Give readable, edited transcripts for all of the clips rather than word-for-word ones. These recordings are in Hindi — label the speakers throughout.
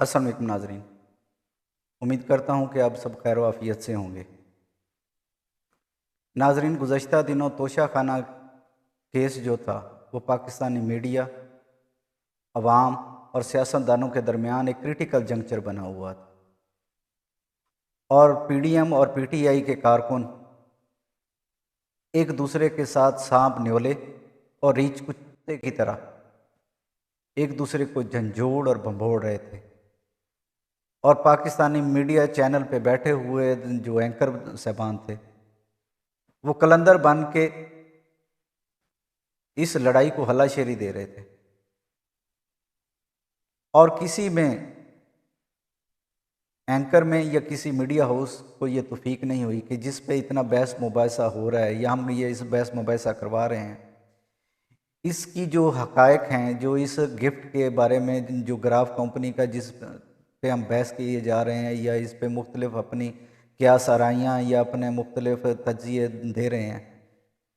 Speaker 1: अस्सलाम वालेकुम नाज़रीन। उम्मीद करता हूँ कि आप सब खैर आफियत से होंगे। नाज़रीन, गुज़श्ता दिनों तोशा खाना केस जो था वो पाकिस्तानी मीडिया, अवाम और सियासतदानों के दरमियान एक क्रिटिकल जंक्चर बना हुआ था और पीडीएम और पीटीआई के कारकुन एक दूसरे के साथ सांप न्योले और रीछ कुत्ते की तरह एक दूसरे को झंझोड़ और भंभोड़ रहे थे और पाकिस्तानी मीडिया चैनल पे बैठे हुए जो एंकर साहबान थे वो कलंदर बन के इस लड़ाई को हलाशेरी दे रहे थे और किसी में एंकर में या किसी मीडिया हाउस को ये तौफीक नहीं हुई कि जिस पे इतना बहस मुबाहिसा हो रहा है या हम ये इस बहस मुबाहिसा करवा रहे हैं, इसकी जो हकायक हैं, जो इस गिफ्ट के बारे में जो ग्राफ कंपनी का जिस पे हम बहस किए जा रहे हैं या इस पे मुख्तलिफ अपनी क्या सराहियाँ या अपने मुख्तलिफ तज्जिए दे रहे हैं,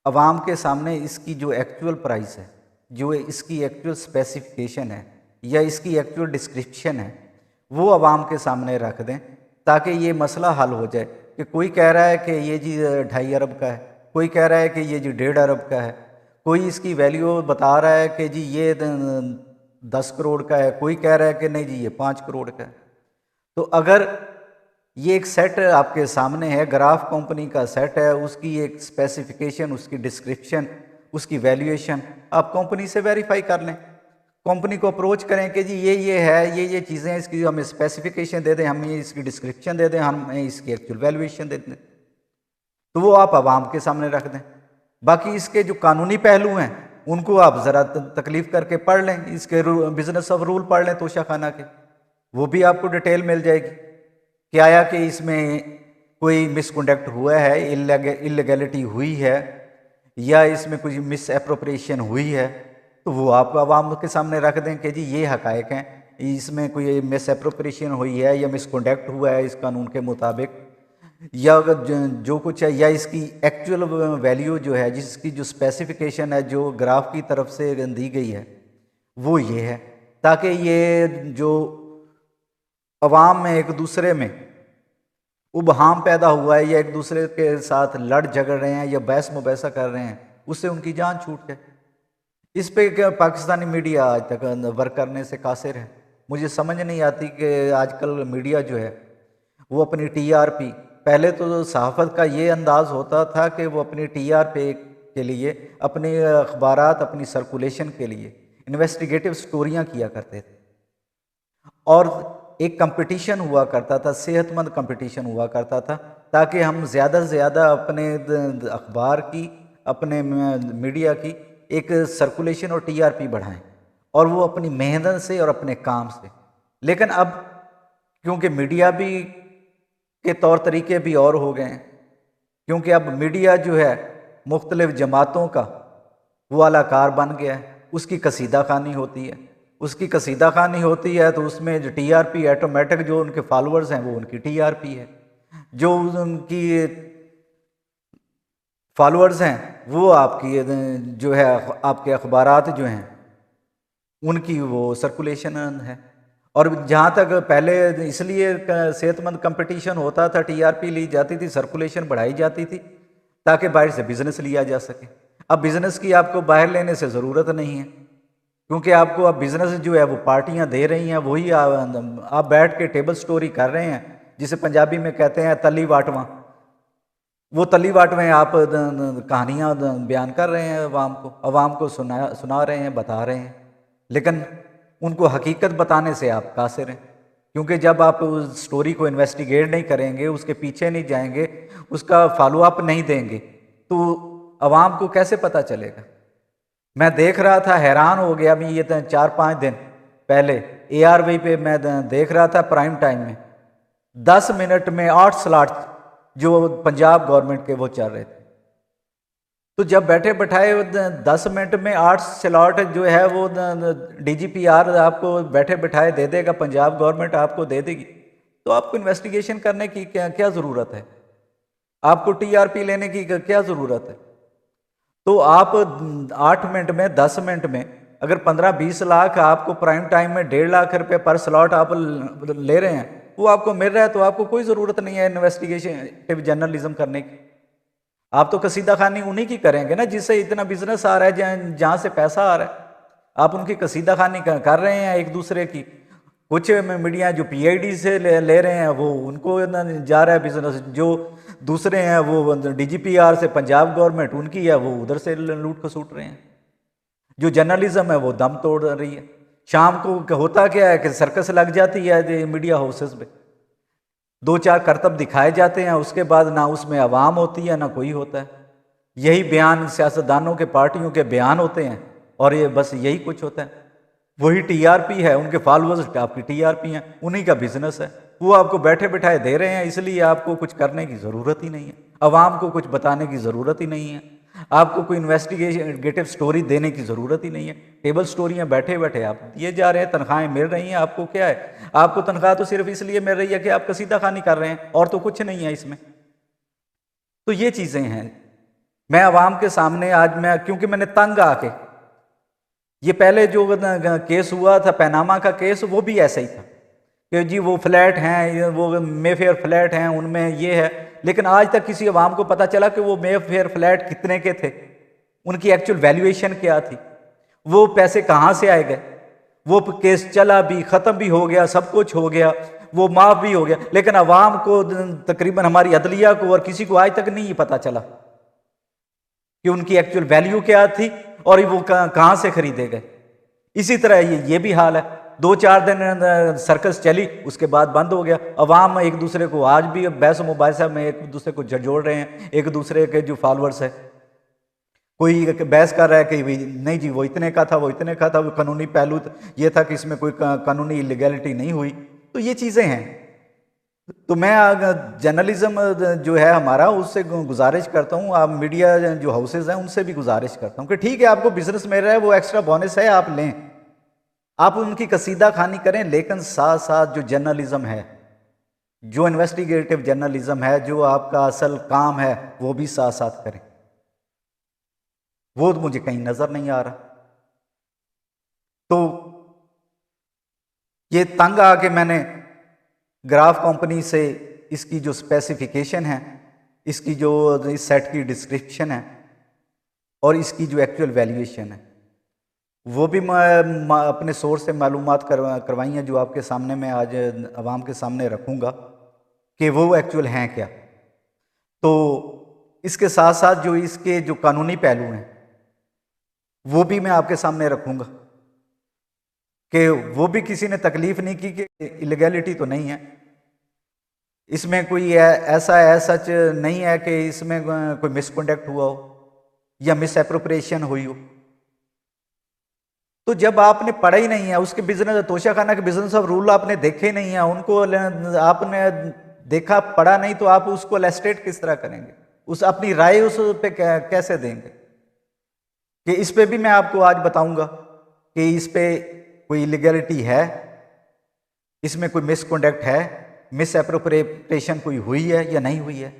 Speaker 1: अवाम के सामने इसकी जो एक्चुअल प्राइस है, जो इसकी एक्चुअल स्पेसिफिकेशन है या इसकी एक्चुअल डिस्क्रिप्शन है, वो अवाम के सामने रख दें ताकि ये मसला हल हो जाए। कि कोई कह रहा है कि ये जी 2.5 अरब का है, कोई कह रहा है कि ये जी 1.5 अरब का है, कोई इसकी वैल्यू बता रहा है कि जी ये 10 करोड़ का है, कोई कह रहा है कि नहीं जी ये 5 करोड़ का है। तो अगर ये एक सेट आपके सामने है, ग्राफ कंपनी का सेट है, उसकी एक स्पेसिफिकेशन, उसकी डिस्क्रिप्शन, उसकी वैल्यूएशन, आप कंपनी से वेरीफाई कर लें, कंपनी को अप्रोच करें कि जी ये है, ये चीज़ें, इसकी हमें स्पेसिफिकेशन दे दें, हमें इसकी डिस्क्रिप्शन दे दें, हमें इसकी एक्चुअल वैल्यूएशन दे दें, तो वो आप आवाम के सामने रख दें। बाकी इसके जो कानूनी पहलू हैं उनको आप ज़रा तकलीफ़ करके पढ़ लें, इसके बिजनेस ऑफ रूल पढ़ लें तोशा खाना के, वो भी आपको डिटेल मिल जाएगी कि आया कि इसमें कोई मिसकंडक्ट हुआ है, इलीगैलिटी हुई है या इसमें कुछ मिस एप्रोप्रिएशन हुई है, तो वो आप आवाम के सामने रख दें कि जी ये हकायक हैं, इसमें कोई मिस एप्रोप्रिएशन हुई है या मिसकंडक्ट हुआ है इस कानून के मुताबिक, या अगर जो कुछ है या इसकी एक्चुअल वैल्यू जो है, जिसकी जो स्पेसिफिकेशन है जो ग्राफ की तरफ से दी गई है वो ये है, ताकि ये जो अवाम में एक दूसरे में उबहाम पैदा हुआ है या एक दूसरे के साथ लड़ झगड़ रहे हैं या बहस मुबहसा कर रहे हैं, उससे उनकी जान छूट जाए। इस पे क्या पाकिस्तानी मीडिया आज तक वर्क करने से कासिर है। मुझे समझ नहीं आती कि आजकल मीडिया जो है वो अपनी टीआरपी, पहले तो सहाफ़त का ये अंदाज़ होता था कि वो अपनी टीआरपी के लिए, अपने अखबारात, अपनी सर्कुलेशन के लिए इन्वेस्टिगेटिव स्टोरियाँ किया करते थे और एक कंपटीशन हुआ करता था, सेहतमंद कंपटीशन हुआ करता था, ताकि हम ज़्यादा से ज़्यादा अपने अखबार की, अपने मीडिया की एक सर्कुलेशन और टीआरपी बढ़ाएं और वो अपनी मेहनत से और अपने काम से। लेकिन अब क्योंकि मीडिया भी के तौर तरीके भी और हो गए हैं, क्योंकि अब मीडिया जो है मुख्तलिफ जमातों का वो अलाकार बन गया है, उसकी कसीदा खानी होती है, उसकी कसीदा खानी होती है तो उसमें जो टीआरपी ऑटोमेटिक, जो उनके फॉलोअर्स हैं वो उनकी टीआरपी है, जो उनकी फॉलोअर्स हैं वो आपकी जो है आपके अखबारात जो हैं उनकी वो सर्कुलेशन है। और जहाँ तक पहले इसलिए सेहतमंद कंपटीशन होता था, टीआरपी ली जाती थी, सर्कुलेशन बढ़ाई जाती थी ताकि बाहर से बिज़नेस लिया जा सके। अब बिज़नेस की आपको बाहर लेने से ज़रूरत नहीं है, क्योंकि आपको अब बिज़नेस जो है वो पार्टियां दे रही हैं, वही आप बैठ के टेबल स्टोरी कर रहे हैं, जिसे पंजाबी में कहते हैं तली वाटवा। वो तली वाटवें आप कहानियाँ बयान कर रहे हैं, अवाम को सुना रहे हैं, बता रहे हैं, लेकिन उनको हकीकत बताने से आप कासिर हैं, क्योंकि जब आप उस स्टोरी को इन्वेस्टिगेट नहीं करेंगे, उसके पीछे नहीं जाएंगे, उसका फॉलोअप नहीं देंगे, तो अवाम को कैसे पता चलेगा। मैं देख रहा था, हैरान हो गया, अभी ये 4-5 दिन पहले ARV पे मैं देख रहा था प्राइम टाइम में 10 मिनट में 8 स्लॉट जो पंजाब गवर्नमेंट के वो चल रहे थे। तो जब बैठे बैठाए 10 मिनट में 8 स्लॉट जो है वो DGPR आपको बैठे बैठाए दे देगा, पंजाब गवर्नमेंट आपको दे देगी, तो आपको इन्वेस्टिगेशन करने की क्या ज़रूरत है, आपको TRP लेने की क्या ज़रूरत है। तो आप 8 मिनट में, 10 मिनट में अगर 15-20 लाख आपको प्राइम टाइम में 1.5 लाख रुपए पर स्लॉट आप ले रहे हैं, वो आपको मिल रहा है, तो आपको कोई ज़रूरत नहीं है इन्वेस्टिगेटिव जर्नलिज्म करने की। आप तो कसीदा खानी उन्हीं की करेंगे ना जिससे इतना बिजनेस आ रहा है, जहाँ से पैसा आ रहा है। आप उनकी कसीदा खानी कर रहे हैं एक दूसरे की। कुछ मीडिया जो पीआईडी से ले रहे हैं वो उनको जा रहा है बिजनेस, जो दूसरे हैं वो डीजीपीआर से पंजाब गवर्नमेंट उनकी है, वो उधर से लूट खसूट रहे हैं। जो जर्नलिज्म है वो दम तोड़ रही है। शाम को होता क्या है कि सर्कस लग जाती है मीडिया हाउसेस में, 2-4 करतब दिखाए जाते हैं, उसके बाद ना उसमें आवाम होती है ना कोई होता है। यही बयान सियासतदानों के, पार्टियों के बयान होते हैं और ये बस यही कुछ होता है। वही टीआरपी है, उनके फॉलोअर्स आपकी टीआरपी हैं, उन्हीं का बिजनेस है। वो आपको बैठे बिठाए दे रहे हैं, इसलिए आपको कुछ करने की ज़रूरत ही नहीं है, आवाम को कुछ बताने की ज़रूरत ही नहीं है, आपको कोई इन्वेस्टिगेटिव स्टोरी देने की ज़रूरत ही नहीं है। टेबल स्टोरियाँ बैठे बैठे आप दिए जा रहे हैं, तनख्वाहें मिल रही हैं। आपको क्या है, आपको तनख्वाह तो सिर्फ इसलिए मिल रही है कि आप कसीदा खानी कर रहे हैं, और तो कुछ नहीं है इसमें। तो ये चीज़ें हैं। मैं आवाम के सामने आज क्योंकि मैंने तंग आके, ये पहले जो केस हुआ था पैनामा का केस, वो भी ऐसा ही था कि जी वो फ्लैट हैं, वो मेफेयर फ्लैट हैं, उनमें ये है, लेकिन आज तक किसी अवाम को पता चला कि वो मेफेयर फ्लैट कितने के थे, उनकी एक्चुअल वैल्यूएशन क्या थी, वो पैसे कहाँ से आए गए। वो केस चला भी, ख़त्म भी हो गया, सब कुछ हो गया, वो माफ़ भी हो गया, लेकिन अवाम को, तकरीबन हमारी अदलिया को और किसी को आज तक नहीं पता चला कि उनकी एक्चुअल वैल्यू क्या थी और वो कहाँ से खरीदे गए। इसी तरह ये भी हाल है। 2-4 दिन सर्कस चली, उसके बाद बंद हो गया। अवाम एक दूसरे को आज भी बहस मुबाहिसा में एक दूसरे को झंझोड़ रहे हैं। एक दूसरे के जो फॉलोअर्स है, कोई बहस कर रहा है कि नहीं जी वो इतने का था, वो इतने का था, वो कानूनी पहलू ये था कि इसमें कोई कानूनी इलीगैलिटी नहीं हुई। तो ये चीज़ें हैं। तो मैं जर्नलिज्म जो है हमारा, उससे गुजारिश करता हूँ, आप मीडिया जो हाउसेज हैं उनसे भी गुजारिश करता हूँ कि ठीक है, आपको बिजनेस मिल रहा है, वो एक्स्ट्रा बोनस है, आप लें, आप उनकी कसीदा खानी करें, लेकिन साथ साथ जो जर्नलिज्म है, जो इन्वेस्टिगेटिव जर्नलिज्म है, जो आपका असल काम है, वो भी साथ साथ करें। वो तो मुझे कहीं नजर नहीं आ रहा। तो ये तंग आके मैंने ग्राफ कंपनी से इसकी जो स्पेसिफिकेशन है, इसकी जो इस सेट की डिस्क्रिप्शन है और इसकी जो एक्चुअल वैल्यूएशन है, वो भी मैं अपने सोर्स से मालूमात करवाई हैं, जो आपके सामने मैं आज आवाम के सामने रखूँगा कि वो एक्चुअल हैं क्या। तो इसके साथ साथ जो इसके जो कानूनी पहलू हैं वो भी मैं आपके सामने रखूँगा कि वो भी किसी ने तकलीफ़ नहीं की कि इलीगैलिटी तो नहीं है, इसमें कोई ऐसा सच नहीं है कि इसमें कोई मिसकंडक्ट हुआ हो या मिस एप्रोप्रिएशन हुई हो। तो जब आपने पढ़ा ही नहीं है उसके बिजनेस, तोशाखाना के बिजनेस ऑफ रूल आपने देखे नहीं है, उनको आपने देखा पढ़ा नहीं, तो आप उसको एलेस्टेट किस तरह करेंगे, उस अपनी राय उस पे कैसे देंगे। कि इस पे भी मैं आपको आज बताऊंगा कि इस पे कोई इलीगैलिटी है, इसमें कोई मिसकंडक्ट है, मिस एप्रोप्रिएशन कोई हुई है या नहीं हुई है,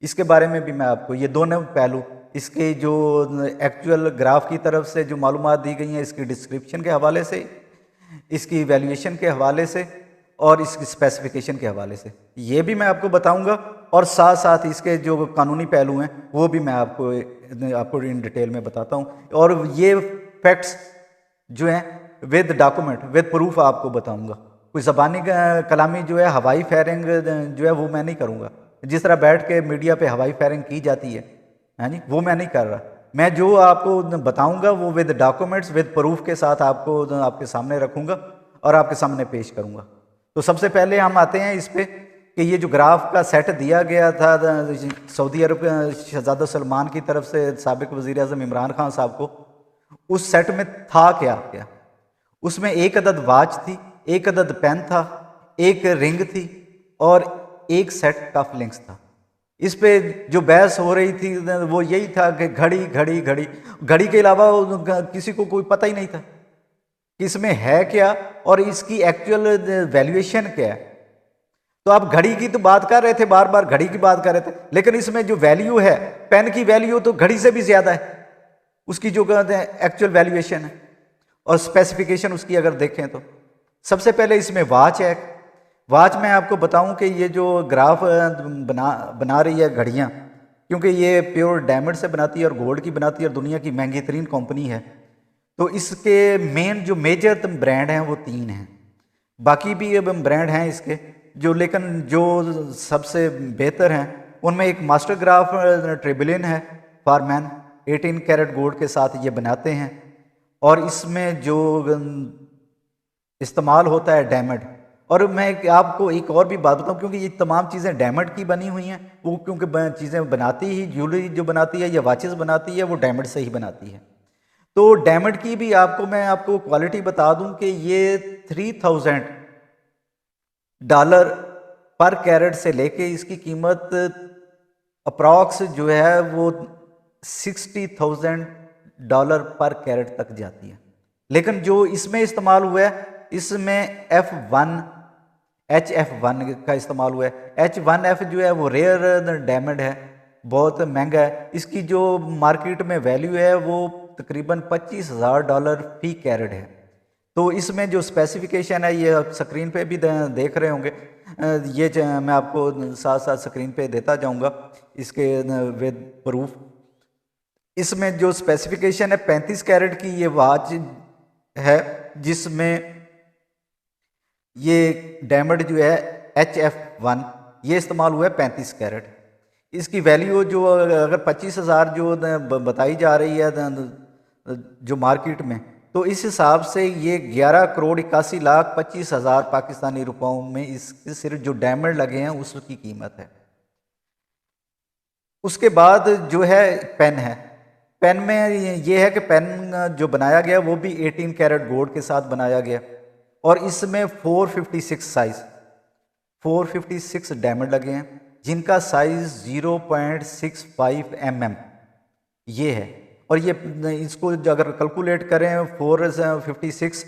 Speaker 1: इसके बारे में भी मैं आपको ये दोनों पहलू, इसके जो एक्चुअल ग्राफ की तरफ से जो मालूमात दी गई हैं, इसकी डिस्क्रिप्शन के हवाले से, इसकी वैल्यूएशन के हवाले से और इसकी स्पेसिफिकेशन के हवाले से, ये भी मैं आपको बताऊंगा। और साथ साथ इसके जो कानूनी पहलू हैं वो भी मैं आपको इन डिटेल में बताता हूँ। और ये फैक्ट्स जो हैं विद डॉक्यूमेंट, विद प्रूफ आपको बताऊँगा। कोई ज़बानी कलामी जो है, हवाई फायरिंग जो है वो मैं नहीं करूँगा। जिस तरह बैठ के मीडिया पे हवाई फायरिंग की जाती है जी, वो मैं नहीं कर रहा। मैं जो आपको बताऊंगा वो विद डॉक्यूमेंट्स, विद प्रूफ के साथ आपको आपके सामने रखूँगा और आपके सामने पेश करूँगा। तो सबसे पहले हम आते हैं इस पे कि ये जो ग्राफ का सेट दिया गया था सऊदी अरब शहजादा सलमान की तरफ से साबिक वज़ीर आज़म इमरान खान साहब को, उस सेट में था क्या। उसमें एक अदद वॉच थी, एक अदद पेन था, एक रिंग थी और एक सेट कफ लिंक्स था। इस पे जो बहस हो रही थी वो यही था कि घड़ी के अलावा किसी को कोई पता ही नहीं था कि इसमें है क्या और इसकी एक्चुअल वैल्यूएशन क्या है। तो आप घड़ी की तो बात कर रहे थे, बार बार घड़ी की बात कर रहे थे, लेकिन इसमें जो वैल्यू है, पेन की वैल्यू तो घड़ी से भी ज्यादा है, उसकी जो एक्चुअल वैल्यूएशन है। और स्पेसिफिकेशन उसकी अगर देखें तो सबसे पहले इसमें वॉच है। वॉच में आपको बताऊं कि ये जो ग्राफ बना रही है घड़ियाँ, क्योंकि ये प्योर डायमंड से बनाती है और गोल्ड की बनाती है और दुनिया की महंगी तरीन कंपनी है, तो इसके मेन जो मेजर ब्रांड हैं वो 3 हैं। बाकी भी अब ब्रांड हैं इसके जो, लेकिन जो सबसे बेहतर हैं उनमें एक मास्टर ग्राफ ट्रिबिलियन है फॉर मैन, 18 कैरेट गोल्ड के साथ ये बनाते हैं। और इसमें जो इस्तेमाल होता है डायमंड। और मैं आपको एक और भी बात बताऊं, क्योंकि ये तमाम चीज़ें डायमंड की बनी हुई हैं, वो क्योंकि चीज़ें बनाती ही, ज्वेलरी जो बनाती है या वाचेस बनाती है वो डायमंड से ही बनाती है। तो डायमंड की भी मैं आपको क्वालिटी बता दूं कि ये $3000 पर कैरेट से लेके इसकी कीमत अप्रॉक्स जो है वो $60,000 पर कैरेट तक जाती है। लेकिन जो इसमें इस्तेमाल हुआ है, इसमें HF1 का इस्तेमाल हुआ है। H1F जो है वो रेयर डायमंड है, बहुत महंगा है। इसकी जो मार्केट में वैल्यू है वो तकरीबन $25,000 फी कैरेट है। तो इसमें जो स्पेसिफिकेशन है ये आप स्क्रीन पे भी देख रहे होंगे, ये मैं आपको साथ साथ स्क्रीन पे देता जाऊंगा इसके विद प्रूफ। इसमें जो स्पेसिफिकेशन है 35 कैरेट की ये वॉच है, जिसमें ये डायमंड जो है HF1 ये इस्तेमाल हुआ है 35 कैरेट। इसकी वैल्यू जो अगर 25,000 जो बताई जा रही है जो मार्केट में, तो इस हिसाब से ये 11,81,25,000 पाकिस्तानी रुपयों में इस सिर्फ जो डायमंड लगे हैं उसकी कीमत है। उसके बाद जो है पेन है। पेन में ये है कि पेन जो बनाया गया वो भी 18 कैरेट गोल्ड के साथ बनाया गया, और इसमें 456 डायमंड लगे हैं, जिनका साइज 0.65 mm ये है। और ये इसको अगर कैलकुलेट करें 456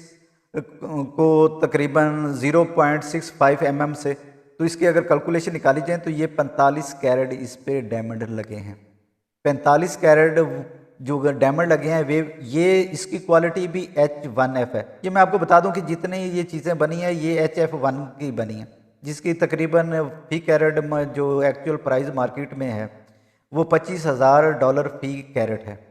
Speaker 1: को तकरीबन 0.65 mm से, तो इसकी अगर कैलकुलेशन निकाली जाए तो ये 45 कैरेट इस पे डायमंड लगे हैं। 45 कैरेट जो डायमंड लगे हैं वे ये इसकी क्वालिटी भी H1F है। ये मैं आपको बता दूं कि जितने ये चीज़ें बनी हैं ये HF1 की बनी हैं, जिसकी तकरीबन फी कैरेट जो एक्चुअल प्राइस मार्केट में है वो $25,000 फी कैरेट है।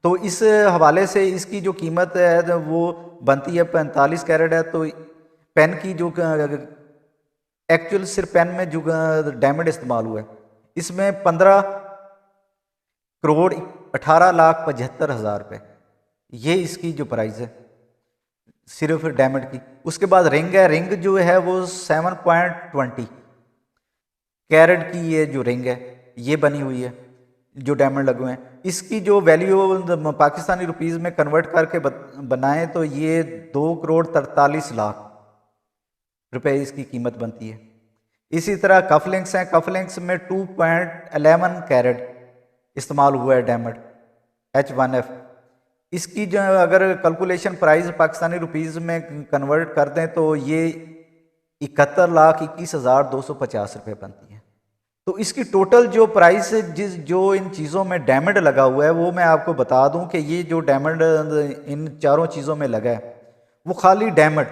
Speaker 1: तो इस हवाले से इसकी जो कीमत है वो बनती है 45 कैरेट है। तो पेन की जो एक्चुअल सिर्फ पेन में जो डायमंड इस्तेमाल हुआ है इसमें 15,18,75,000 रुपये ये इसकी जो प्राइस है सिर्फ डायमंड की। उसके बाद रिंग है, रिंग जो है वो 7.20 कैरेट की ये जो रिंग है ये बनी हुई है जो डायमंड लगे हुए हैं। इसकी जो वैल्यू पाकिस्तानी रुपीस में कन्वर्ट करके बनाएं तो ये 2,43,00,000 रुपए इसकी कीमत बनती है। इसी तरह कफलिंग्स हैं, कफलिंग्स में 2.11 कैरेट इस्तेमाल हुआ है डायमंड H1F। इसकी जो अगर कैलकुलेशन प्राइस पाकिस्तानी रुपीस में कन्वर्ट कर दें तो ये 71,21,250 रुपये बनती है। तो इसकी टोटल जो प्राइस जो इन चीज़ों में डायमंड लगा हुआ है वो मैं आपको बता दूं कि ये जो डायमंड इन चारों चीज़ों में लगा है वो खाली डायमंड,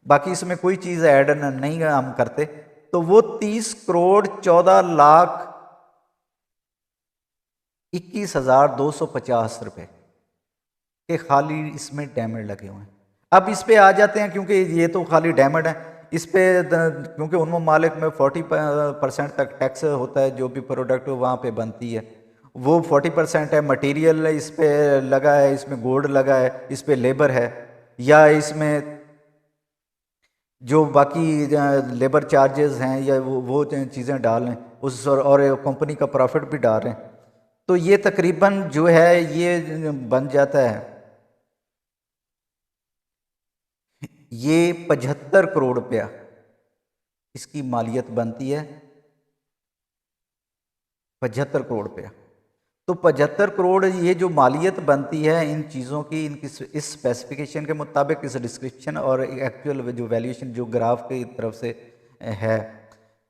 Speaker 1: बाकी इसमें कोई चीज़ ऐड नहीं हम करते, तो वो 30,21,250 रुपये के खाली इसमें डायमंड लगे हुए हैं। अब इस पे आ जाते हैं, क्योंकि ये तो खाली डायमंड है, इस पे क्योंकि उन ममालिक में 40% तक टैक्स होता है, जो भी प्रोडक्ट वहाँ पे बनती है वो 40% है। मटेरियल इस पे लगा है, इसमें गोल्ड लगा है, इस पे लेबर है, या इसमें जो बाकी लेबर चार्जेस हैं या वो चीज़ें डाल रहे हैं उस, और कंपनी का प्रॉफिट भी डाल रहे हैं, तो ये तकरीबन जो है ये बन जाता है ये 75 करोड़ रुपया इसकी मालियत बनती है, 75 करोड़ रुपया। तो 75 करोड़ ये जो मालियत बनती है इन चीज़ों की, इनकी इस स्पेसिफिकेशन के मुताबिक, इस डिस्क्रिप्शन और एक्चुअल जो वैल्यूएशन जो ग्राफ की तरफ से है,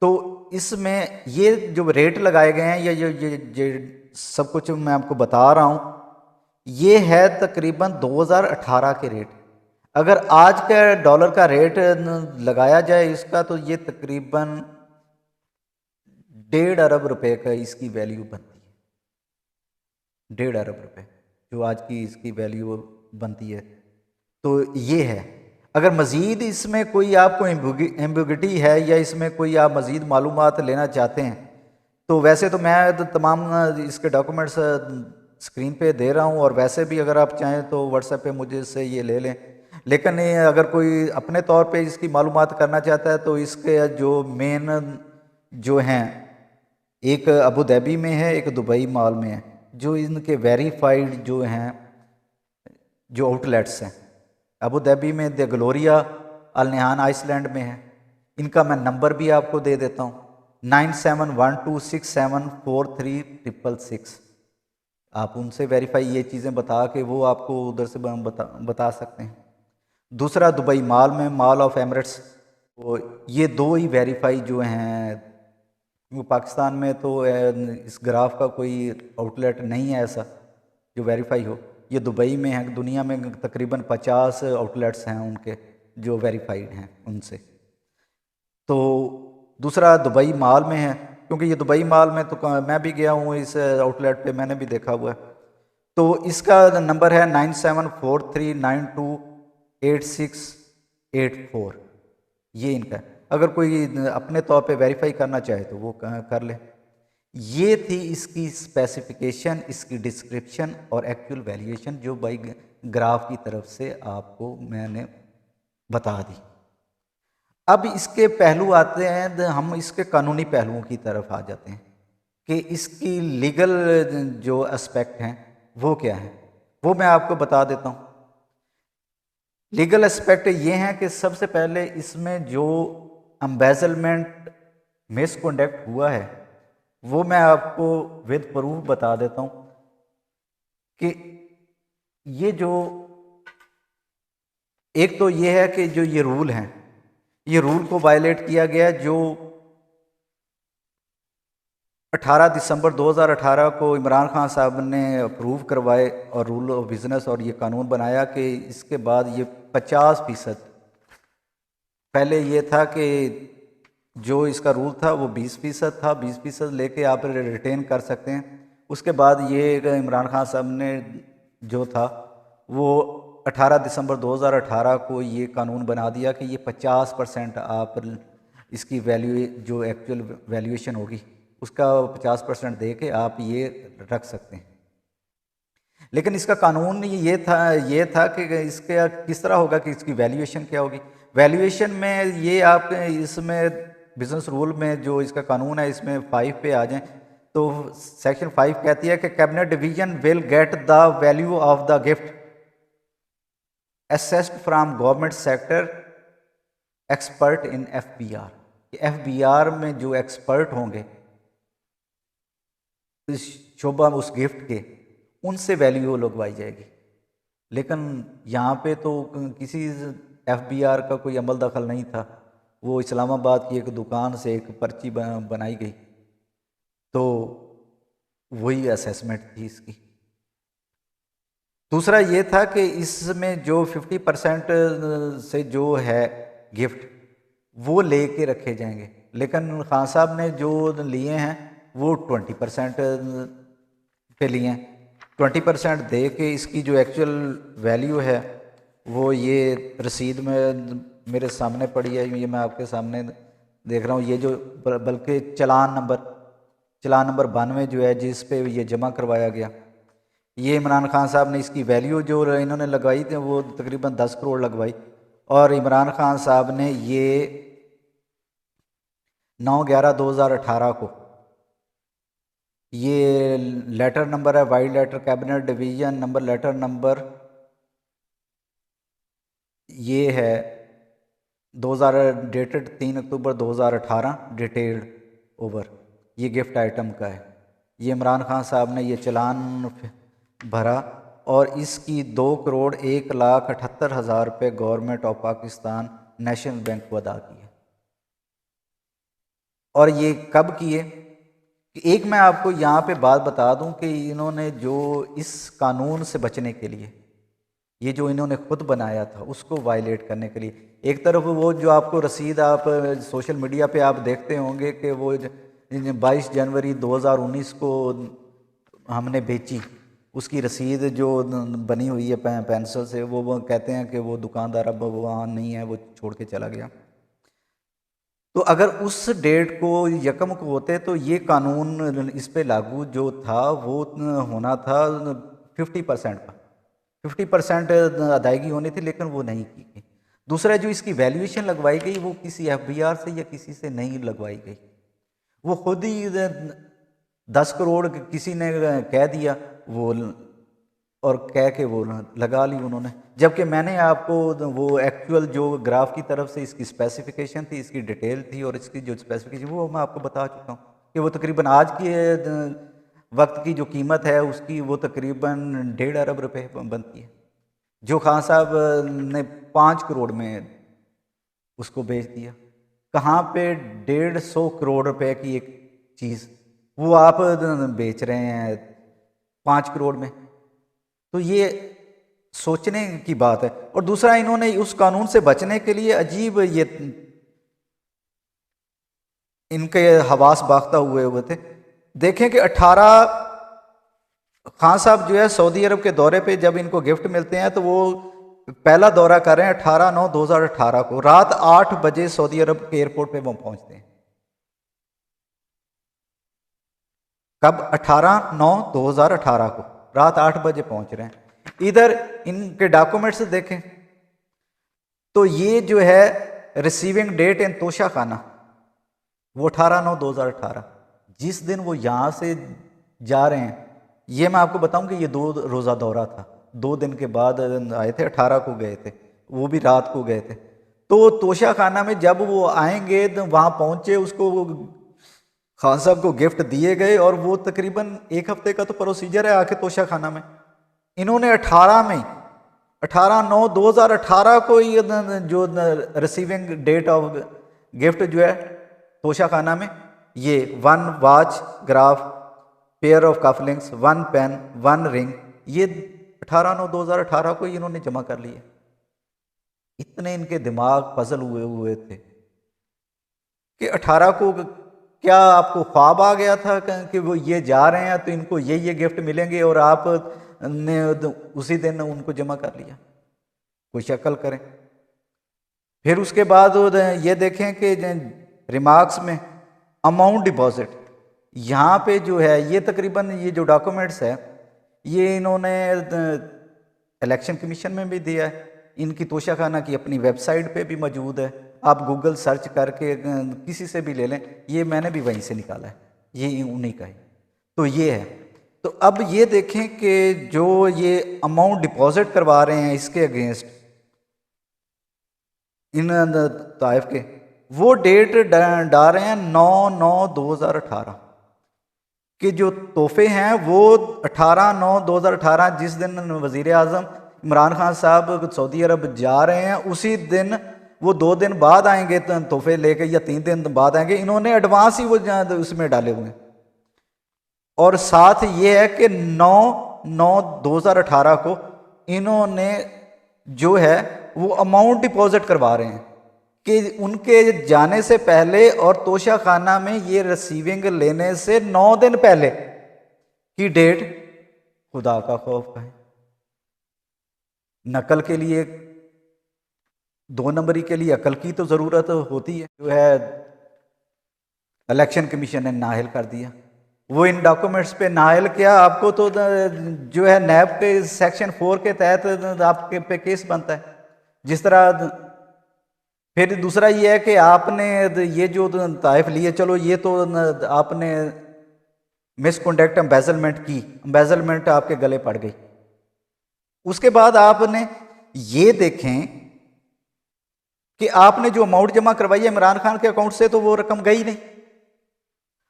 Speaker 1: तो इसमें ये जो रेट लगाए गए हैं या ये सब कुछ मैं आपको बता रहा हूँ, ये है तकरीबन 2018 के रेट। अगर आज के डॉलर का रेट लगाया जाए इसका, तो ये तकरीबन 1.5 अरब रुपए का इसकी वैल्यू बनती है। 1.5 अरब रुपए जो आज की इसकी वैल्यू बनती है। तो ये है। अगर मज़ीद इसमें कोई आपको एम्बिगिटी है या इसमें कोई आप मज़ीद मालूमात लेना चाहते हैं, तो वैसे तो मैं तो तमाम इसके डॉक्यूमेंट्स स्क्रीन पे दे रहा हूँ, और वैसे भी अगर आप चाहें तो व्हाट्सएप पे मुझे से ये ले लें। लेकिन ये अगर कोई अपने तौर पे इसकी मालूमात करना चाहता है, तो इसके जो मेन जो हैं, एक अबू धाबी में है, एक दुबई मॉल में है, जो इनके वेरीफाइड जो हैं जो आउटलेट्स हैं। अबू धाबी में द ग्लोरिया अल नहान आइसलैंड में है। इनका मैं नंबर भी आपको दे देता हूँ, 9712674366। आप उनसे वेरीफाई ये चीज़ें बता के वो आपको उधर से बता सकते हैं। दूसरा दुबई मॉल में, मॉल ऑफ एमरेट्स, तो ये दो ही वेरीफाई जो हैं। क्योंकि पाकिस्तान में तो इस ग्राफ का कोई आउटलेट नहीं है ऐसा जो वेरीफाई हो। ये दुबई में है। दुनिया में तकरीबन 50 आउटलेट्स हैं उनके जो वेरीफाइड हैं उनसे। तो दूसरा दुबई मॉल में है, क्योंकि ये दुबई मॉल में तो मैं भी गया हूँ, इस आउटलेट पे मैंने भी देखा हुआ है। तो इसका नंबर है 9743928684। ये इनका है। अगर कोई अपने तौर पे वेरीफाई करना चाहे तो वो कर ले। ये थी इसकी स्पेसिफिकेशन, इसकी डिस्क्रिप्शन और एक्चुअल वैल्यूएशन जो बाई ग्राफ की तरफ से आपको मैंने बता दी। अब इसके पहलू आते हैं, हम इसके कानूनी पहलुओं की तरफ आ जाते हैं कि इसकी लीगल जो एस्पेक्ट हैं वो क्या है, वो मैं आपको बता देता हूँ। लीगल एस्पेक्ट ये हैं कि सबसे पहले इसमें जो एम्बेजलमेंट मिसकंडक्ट हुआ है वो मैं आपको विद प्रूफ बता देता हूँ कि ये जो एक तो ये है कि जो ये रूल हैं, ये रूल को वायलेट किया गया जो 18 दिसंबर 2018 को इमरान खान साहब ने अप्रूव करवाए और रूल ऑफ बिज़नेस और ये कानून बनाया कि इसके बाद ये 50%, पहले ये था कि जो इसका रूल था वो 20% था, 20% लेके आप रिटेन कर सकते हैं। उसके बाद ये इमरान खान साहब ने जो था वो 18 दिसंबर 2018 को ये कानून बना दिया कि ये 50% आप इसकी वैल्यू जो एक्चुअल वैल्यूएशन होगी उसका 50% दे के आप ये रख सकते हैं। लेकिन इसका कानून ये था कि इसके किस तरह होगा कि इसकी वैल्यूएशन क्या होगी। वैल्यूएशन में ये आप इसमें बिजनेस रूल में जो इसका कानून है इसमें 5 पे आ जाएं तो सेक्शन 5 कहती है कि cabinet division will get the value of the gift assessed from government sector expert in FBR। FBR में जो एक्सपर्ट होंगे इस शोभा उस गिफ्ट के, उनसे वैल्यू लगवाई जाएगी। लेकिन यहाँ पे तो किसी FBR का कोई अमल दखल नहीं था। वो इस्लामाबाद की एक दुकान से एक पर्ची बनाई गई, तो वही असेसमेंट थी इसकी। दूसरा ये था कि इसमें जो 50% से जो है गिफ्ट वो ले के रखे जाएंगे, लेकिन खान साहब ने जो लिए हैं वो 20% पे लिए हैं। 20% दे के इसकी जो एक्चुअल वैल्यू है वो ये रसीद में मेरे सामने पड़ी है, ये मैं आपके सामने देख रहा हूँ। ये जो बल्कि चलान नंबर 92 जो है जिस पे ये जमा करवाया गया, ये इमरान खान साहब ने इसकी वैल्यू जो इन्होंने लगाई थी वो तकरीबन 10 करोड़ लगवाई। और इमरान खान साहब ने ये 9/11/2018 को ये लेटर नंबर है, vide letter cabinet division number, letter number ये है 2000 डेटेड 3 अक्टूबर 2018 डिटेल्ड ओवर, ये गिफ्ट आइटम का है। ये इमरान खान साहब ने ये चलान भरा और इसकी 2,01,78,000 रुपये government of Pakistan national bank को अदा किए। और ये कब किए? कि एक मैं आपको यहाँ पे बात बता दूं कि इन्होंने जो इस कानून से बचने के लिए ये जो इन्होंने खुद बनाया था उसको वायलेट करने के लिए, एक तरफ वो जो आपको रसीद आप सोशल मीडिया पे आप देखते होंगे कि वो 22 जनवरी 2019 को हमने बेची, उसकी रसीद जो बनी हुई है पेंसिल से, वो कहते हैं कि वो दुकानदार अब वहाँ नहीं है, वो छोड़ के चला गया। तो अगर उस डेट को यकम को होते तो ये कानून इस पे लागू जो था वो होना था 50% का, 50% अदायगी होनी थी, लेकिन वो नहीं की गई। दूसरा जो इसकी वैल्यूएशन लगवाई गई वो किसी एफबीआर से या किसी से नहीं लगवाई गई, वो खुद ही 10 करोड़ किसी ने कह दिया वो, और कह के वो लगा ली उन्होंने। जबकि मैंने आपको वो एक्चुअल जो ग्राफ की तरफ से इसकी स्पेसिफिकेशन थी, इसकी डिटेल थी, और इसकी जो स्पेसिफिकेशन वो मैं आपको बता चुका हूँ कि वो तकरीबन आज की वक्त की जो कीमत है उसकी वो तकरीबन 1.5 अरब रुपए बनती है, जो खान साहब ने 5 करोड़ में उसको बेच दिया। कहाँ पे 150 करोड़ रुपए की एक चीज़ वो आप बेच रहे हैं 5 करोड़ में, तो ये सोचने की बात है। और दूसरा, इन्होंने उस कानून से बचने के लिए अजीब ये इनके हवास बाख्ता हुए थे। देखें कि 18 खान साहब जो है सऊदी अरब के दौरे पे जब इनको गिफ्ट मिलते हैं तो वो पहला दौरा कर रहे हैं 18/9/2018 को, रात 8 बजे सऊदी अरब के एयरपोर्ट पे वो पहुंचते हैं। कब? 18/9/2018 को रात 8 बजे पहुंच रहे हैं। इधर इनके डॉक्यूमेंट्स देखें तो ये जो है रिसीविंग डेट इन तोशा खाना वो 18/9/2018, जिस दिन वो यहाँ से जा रहे हैं। ये मैं आपको बताऊं कि ये 2 रोज़ा दौरा था, 2 दिन के बाद आए थे, 18 को गए थे, वो भी रात को गए थे। तो तोशा खाना में जब वो आएंगे तो वहाँ पहुँचे, उसको खान साहब को गिफ्ट दिए गए, और वो तकरीबन 1 हफ्ते का तो प्रोसीजर है आके तोशा खाना में। इन्होंने 18/9/2018 को ये जो रिसीविंग डेट ऑफ गिफ्ट जो है तोशा खाना में, ये 1 watch Graff, pair of cufflinks, 1 pen, 1 ring, ये 18/9/2018 को इन्होंने जमा कर लिए। इतने इनके दिमाग पजल हुए थे कि 18 को क्या आपको ख्वाब आ गया था कि वो ये जा रहे हैं तो इनको ये गिफ्ट मिलेंगे, और आप ने उसी दिन उनको जमा कर लिया? कोई शक्ल करें। फिर उसके बाद ये देखें कि रिमार्क्स में अमाउंट डिपॉजिट, यहाँ पे जो है ये तकरीबन ये जो डॉक्यूमेंट्स है ये इन्होंने इलेक्शन कमीशन में भी दिया है, इनकी तोशा खाना की अपनी वेबसाइट पे भी मौजूद है, आप गूगल सर्च करके किसी से भी ले लें, ये मैंने भी वहीं से निकाला है, ये उन्हीं का है। तो ये है। तो अब ये देखें कि जो ये अमाउंट डिपॉजिट करवा रहे हैं इसके अगेंस्ट इन ताइफ के, वो डेट डाल रहे हैं 9/9/2018 के जो तोहफे हैं वो 18/9/2018, जिस दिन वज़ीर आज़म इमरान खान साहब सऊदी अरब जा रहे हैं उसी दिन, वो 2 दिन बाद आएंगे तोहफे लेके, या 3 दिन बाद आएंगे, इन्होंने एडवांस ही वो उसमें डाले हुए हैं। और साथ ये है कि 9/9/2018 को इन्होंने जो है वो अमाउंट डिपॉजिट करवा रहे हैं कि उनके जाने से पहले, और तोशा खाना में ये रिसीविंग लेने से 9 दिन पहले की डेट खुदा का खौफ है। नकल के लिए, 2 नंबरी के लिए अकल की तो ज़रूरत होती है, जो है इलेक्शन कमीशन ने नाअहल कर दिया। वो इन डॉक्यूमेंट्स पे नाअहल किया, आपको तो जो है नैब के सेक्शन 4 के तहत आपके पे केस बनता है। जिस तरह फिर दूसरा ये है कि आपने ये जो ताइफ लिए, चलो ये तो आपने मिसकंडक्ट एम्बेजलमेंट की, एम्बेजलमेंट आपके गले पड़ गई। उसके बाद आपने ये देखें कि आपने जो अमाउंट जमा करवाई है इमरान खान के अकाउंट से, तो वो रकम गई नहीं,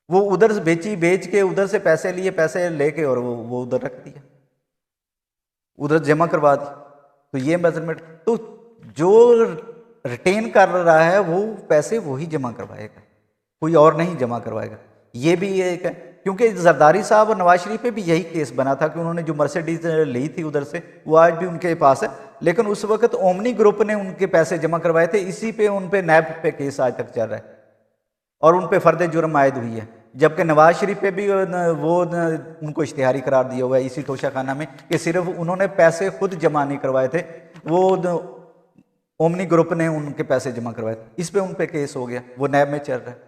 Speaker 1: वो उधर से बेच के उधर से पैसे लिए, पैसे लेके और वो उधर रख दिया, उधर जमा करवा दी। तो ये मेजरमेंट, तो जो रिटेन कर रहा है वो पैसे वही जमा करवाएगा, कोई और नहीं जमा करवाएगा। ये भी एक है। क्योंकि जरदारी साहब और नवाज शरीफ पे भी यही केस बना था कि उन्होंने जो मर्सिडीज ली थी उधर से, वो आज भी उनके पास है, लेकिन उस वक्त ओमनी ग्रुप ने उनके पैसे जमा करवाए थे, इसी पे उन पे नैब पे केस आज तक चल रहा है और उन पे फर्द जुर्म आयद हुई है। जबकि नवाज शरीफ पे भी उनको इश्तिहारी करार दिया हुआ है इसी तोशा खाना में कि सिर्फ उन्होंने पैसे खुद जमा नहीं करवाए थे, वो ओमनी ग्रुप ने उनके पैसे जमा करवाए थे, इस पे उन पे केस हो गया, वो नैब में चल रहा है।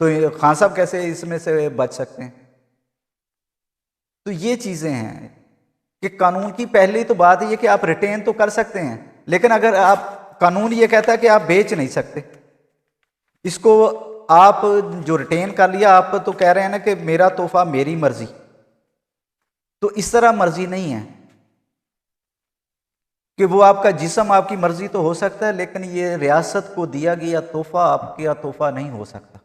Speaker 1: तो खान साहब कैसे इसमें से बच सकते हैं? तो ये चीज़ें हैं कि कानून की पहली तो बात ये कि आप रिटेन तो कर सकते हैं, लेकिन अगर आप कानून ये कहता है कि आप बेच नहीं सकते इसको, आप जो रिटेन कर लिया आप तो कह रहे हैं ना कि मेरा तोहफा मेरी मर्जी, तो इस तरह मर्जी नहीं है कि वो आपका जिस्म आपकी मर्जी तो हो सकता है, लेकिन ये रियासत को दिया गया तोहफा आपका तोहफा नहीं हो सकता,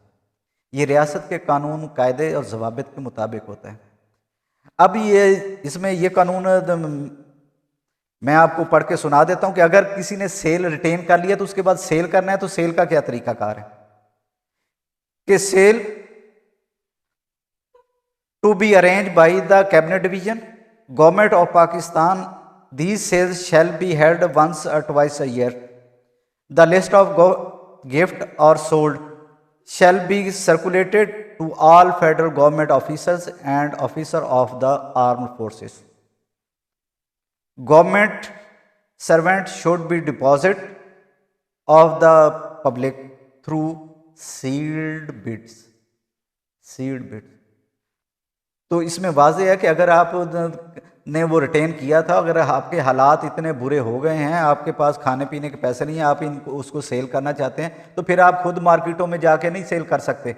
Speaker 1: ये रियासत के कानून कायदे और जवाबित के मुताबिक होता है। अब ये इसमें ये कानून मैं आपको पढ़ के सुना देता हूं कि अगर किसी ने सेल रिटेन कर लिया तो उसके बाद सेल करना है, तो सेल का क्या तरीकाकार है कि sale to be arrange by the cabinet division government of Pakistan, these sales shall be held once or twice a year. The list of gift or sold shall be circulated to all federal government officers and officer of the armed forces. Government servants should be deposit of the public through sealed bids. Sealed bids. तो इसमें वाज़ेह है कि अगर आप ने वो रिटेन किया था, अगर आपके हालात इतने बुरे हो गए हैं, आपके पास खाने पीने के पैसे नहीं हैं, आप इनको उसको सेल करना चाहते हैं, तो फिर आप खुद मार्केटों में जाके नहीं सेल कर सकते,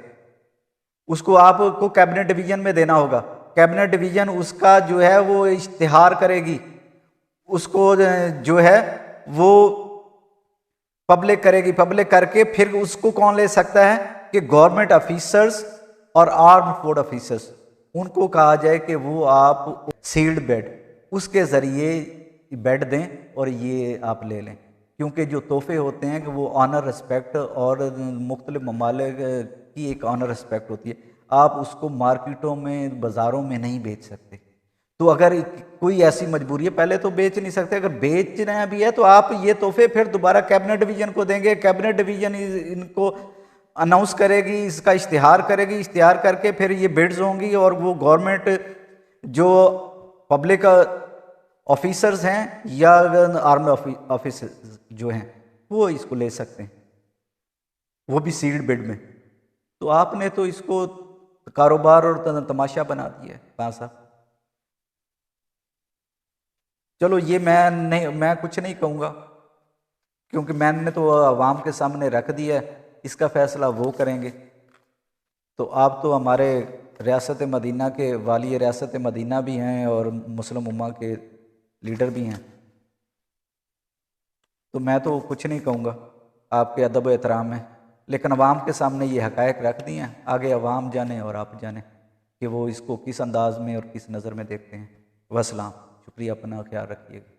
Speaker 1: उसको आपको कैबिनेट डिवीजन में देना होगा। कैबिनेट डिवीजन उसका जो है वो इश्तिहार करेगी, उसको जो है वो पब्लिक करेगी, पब्लिक करके फिर उसको कौन ले सकता है कि गवर्नमेंट ऑफिसर्स और आर्म फोर्स ऑफिसर्स, उनको कहा जाए कि वो आप सील्ड बेड उसके ज़रिए बेड दें और ये आप ले लें, क्योंकि जो तोहफे होते हैं कि वो ऑनर रिस्पेक्ट और मुख्तलिफ ममालिक की एक ऑनर रिस्पेक्ट होती है, आप उसको मार्केटों में बाज़ारों में नहीं बेच सकते। तो अगर कोई ऐसी मजबूरी है, पहले तो बेच नहीं सकते, अगर बेचना भी है तो आप ये तोहफे फिर दोबारा कैबिनेट डिवीजन को देंगे, कैबिनेट डिवीजन इनको अनाउंस करेगी, इसका इश्तिहार करेगी, इश्तिहार करके फिर ये बिड्स होंगी और वो गवर्नमेंट जो पब्लिक ऑफिसर्स हैं या आर्मी ऑफिसर्स जो हैं वो इसको ले सकते हैं, वो भी सील्ड बिड में। तो आपने तो इसको कारोबार और तमाशा बना दिया है खान साहब। चलो ये मैं कुछ नहीं कहूँगा, क्योंकि मैंने तो आवाम के सामने रख दिया है, इसका फ़ैसला वो करेंगे। तो आप तो हमारे रियासत मदीना के वाली रियासत मदीना भी हैं और मुस्लिम उम्मा के लीडर भी हैं, तो मैं तो कुछ नहीं कहूँगा, आपके अदब व एहतराम है, लेकिन अवाम के सामने ये हक़ाइक़ रख दिए हैं, आगे अवाम जाने और आप जाने कि वो इसको किस अंदाज़ में और किस नज़र में देखते हैं। वस्सलाम, शुक्रिया, अपना ख्याल रखिएगा।